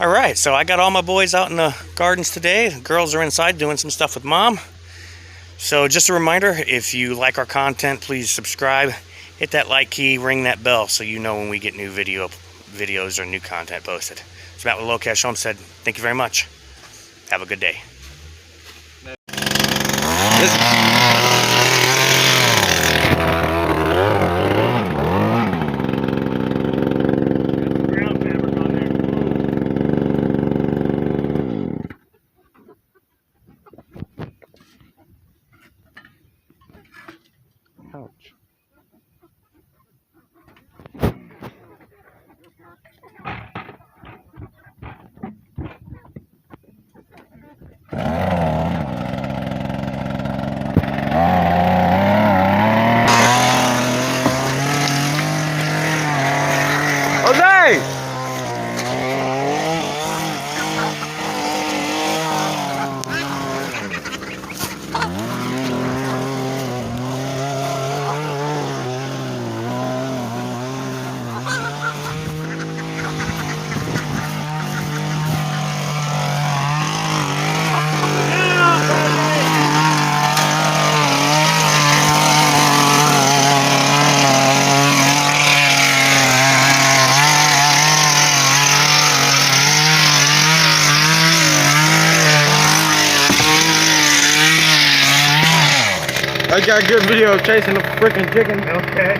All right, so I got all my boys out in the gardens today. The girls are inside doing some stuff with mom. So just a reminder, if you like our content, please subscribe, hit that like key, ring that bell so you know when we get new videos or new content posted. So Matt with Low Cash Homestead, thank you very much. Have a good day. Ouch. Jose! I got a good video of chasing the freaking chicken. Okay.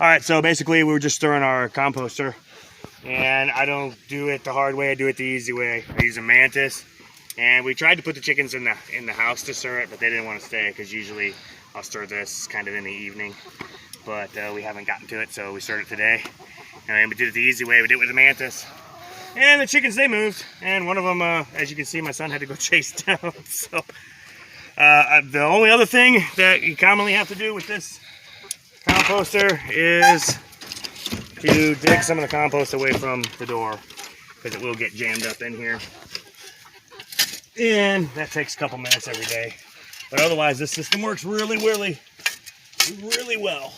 All right, so basically we were just stirring our composter, and I don't do it the hard way, I do it the easy way. I use a mantis, and we tried to put the chickens in the house to stir it, but they didn't want to stay because usually I'll stir this kind of in the evening, but we haven't gotten to it, so we stirred it today. And we did it the easy way, we did it with the mantis. And the chickens, they moved, and one of them, as you can see, my son had to go chase down. So the only other thing that you commonly have to do with this composter is to dig some of the compost away from the door, because it will get jammed up in here, and that takes a couple minutes every day. But otherwise this system works really well,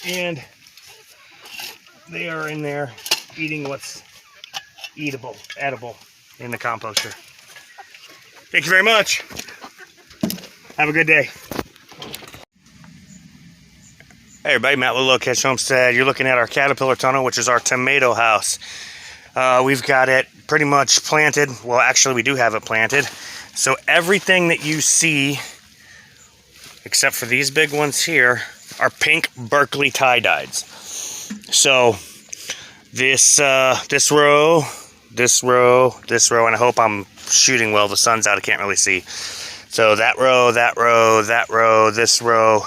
and they are in there eating what's edible in the composter. Thank you very much. Have a good day. Hey everybody, Matt with Low Cash Homestead. You're looking at our caterpillar tunnel, which is our tomato house. We've got it pretty much planted. Well, actually we do have it planted. So everything that you see, except for these big ones here, are pink Berkeley tie-dyes. So this row, and I hope I'm shooting well. The sun's out, I can't really see. So that row, this row,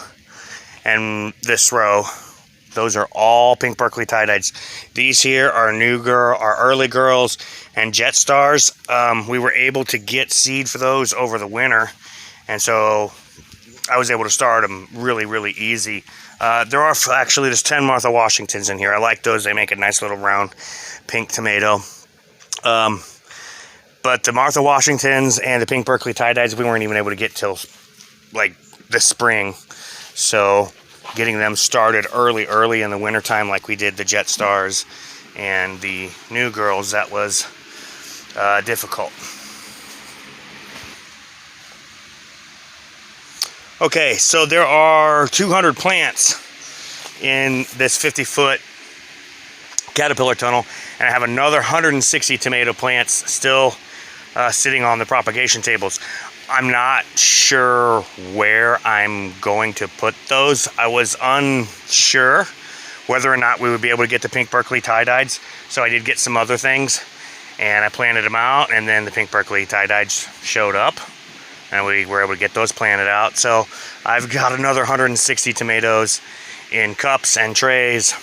and this row, those are all pink Berkeley tie-dyes. These here are our early girls and jet stars. We were able to get seed for those over the winter, and so I was able to start them really easy. There's 10 Martha Washingtons in here. I like those. They make a nice little round pink tomato. But the Martha Washingtons and the pink Berkeley tie-dyes we weren't even able to get till like this spring. So getting them started early in the wintertime, like we did the jet stars and the new girls, that was difficult. Okay, so there are 200 plants in this 50-foot caterpillar tunnel, and I have another 160 tomato plants still sitting on the propagation tables. I'm not sure where I'm going to put those. I was unsure whether or not we would be able to get the pink Berkeley tie-dyes, so I did get some other things, and I planted them out, and then the pink Berkeley tie-dyes showed up, and we were able to get those planted out. So I've got another 160 tomatoes in cups and trays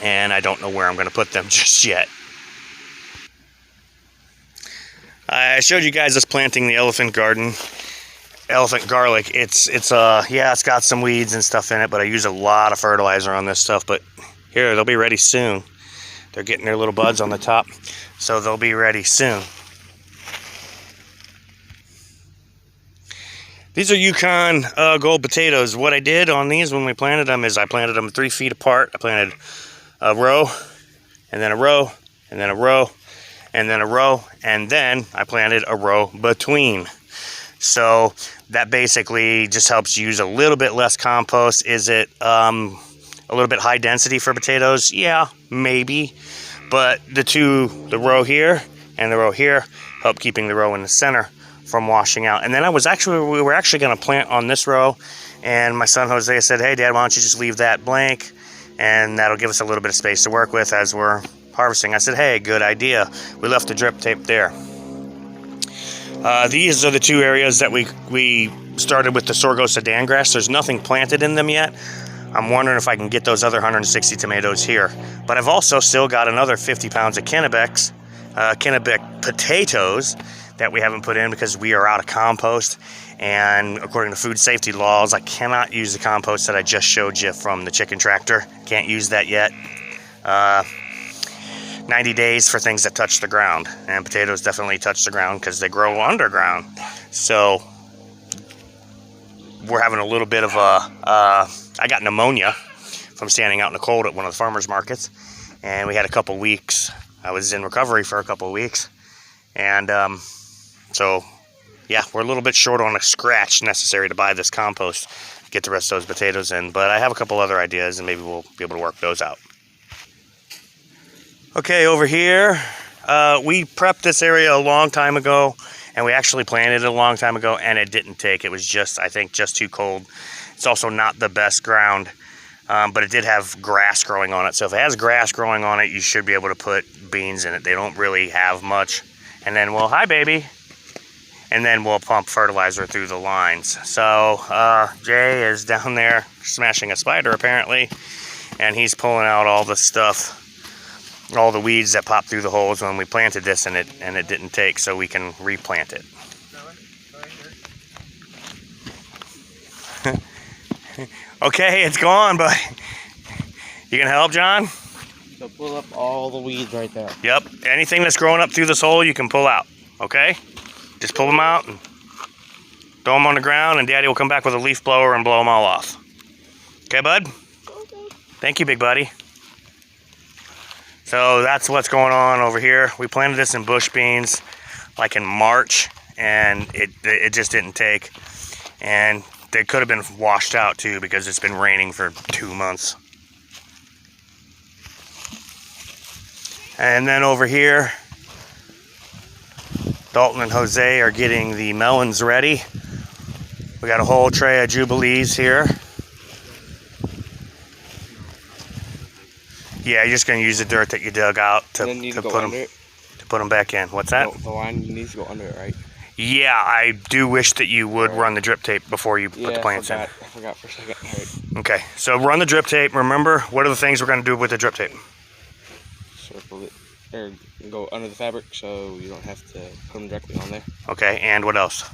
and I don't know where I'm going to put them just yet. I showed you guys us planting the elephant garlic. Yeah, it's got some weeds and stuff in it, but I use a lot of fertilizer on this stuff. But here, they'll be ready soon. They're getting their little buds on the top, so they'll be ready soon. These are Yukon gold potatoes. What I did on these when we planted them is I planted them 3 feet apart. I planted a row, and then a row, and then a row, and then a row, and then I planted a row between. So that basically just helps use a little bit less compost. Is it a little bit high density for potatoes? Yeah, maybe. But the row here and the row here help keeping the row in the center from washing out. And then we were actually going to plant on this row, and my son Jose said, hey Dad, why don't you just leave that blank, and that'll give us a little bit of space to work with as we're harvesting. I said, hey, good idea. We left the drip tape there. These are the 2 areas that we started with the sorghum sudan grass. There's nothing planted in them yet. I'm wondering if I can get those other 160 tomatoes here. But I've also still got another 50 pounds of Kennebec potatoes that we haven't put in because we are out of compost, and according to food safety laws, I cannot use the compost that I just showed you from the chicken tractor. Can't use that yet. 90 days for things that touch the ground, and potatoes definitely touch the ground because they grow underground. So we're having a little bit of I got pneumonia from standing out in the cold at one of the farmers markets, and we had a couple weeks. I was in recovery for a couple of weeks, and so yeah, we're a little bit short on a scratch necessary to buy this compost, get the rest of those potatoes in, but I have a couple other ideas and maybe we'll be able to work those out. Okay, over here, we prepped this area a long time ago, and we actually planted it a long time ago, and it didn't take. It was just, I think, just too cold. It's also not the best ground, but it did have grass growing on it. So if it has grass growing on it, you should be able to put beans in it. They don't really have much. And then we'll, hi baby. And then we'll pump fertilizer through the lines. So Jay is down there smashing a spider apparently, and he's pulling out all the stuff, all the weeds that popped through the holes when we planted this, and it didn't take, so we can replant it. Okay, it's gone, but you can help, John? So pull up all the weeds right there. Yep, anything that's growing up through this hole you can pull out, okay? Just pull them out and throw them on the ground, and Daddy will come back with a leaf blower and blow them all off. Okay, bud? Okay. Thank you, big buddy. So that's what's going on over here. We planted this in bush beans like in March, and it just didn't take. And they could have been washed out too because it's been raining for 2 months. And then over here, Dalton and Jose are getting the melons ready. We got a whole tray of Jubilees here. Yeah, you're just going to use the dirt that you dug out to put them back in. What's that? No, the line needs to go under it, right? Yeah, I do wish that you would run the drip tape before you put the plants in. I forgot for a second. Right. Okay, so run the drip tape. Remember, what are the things we're going to do with the drip tape? Circle it, or go under the fabric so you don't have to put them directly on there. Okay, and what else?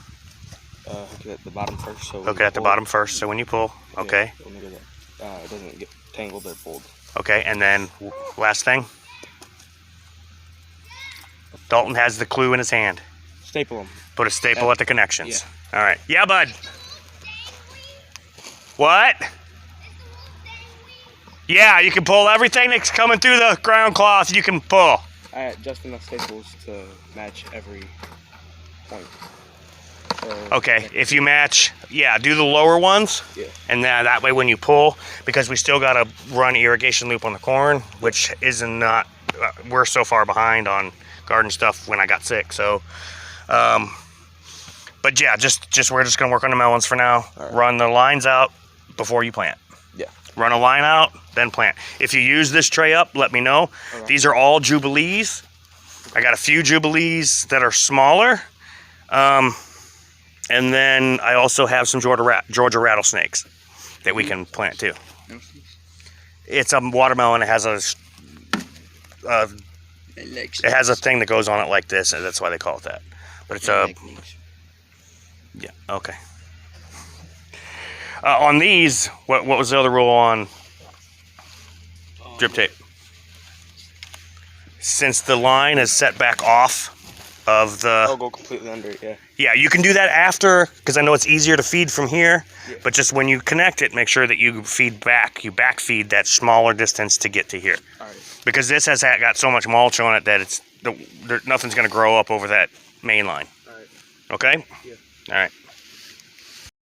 Hook it at the bottom first. So hook it at the bottom first, so when you pull, okay. Yeah, it doesn't get tangled or pulled. Okay, and then last thing? Dalton has the clue in his hand. Staple them. Put a staple at the connections. Yeah. All right. Yeah, bud. What? Yeah, you can pull everything that's coming through the ground cloth. You can pull. I had just enough staples to match every point. So, okay, if you match, yeah, do the lower ones. Yeah. And that way when you pull, because we still got to run irrigation loop on the corn, which isn't not, we're so far behind on garden stuff when I got sick. So, but yeah, we're just going to work on the melons for now. Right. Run the lines out before you plant. Yeah. Run a line out, then plant. If you use this tray up, let me know. Okay. These are all Jubilees. I got a few Jubilees that are smaller. And then I also have some Georgia rattlesnakes that we can plant too. It's a watermelon. It has a thing that goes on it like this, and that's why they call it that. But it's a yeah. Okay. On these, what was the other rule on drip tape? Since the line is set back off of the... I'll go completely under it, yeah. Yeah, you can do that after, because I know it's easier to feed from here, yeah. But just when you connect it, make sure that you feed back. You back feed that smaller distance to get to here. All right. Because this has got so much mulch on it that nothing's going to grow up over that main line. All right. Okay? Yeah. All right.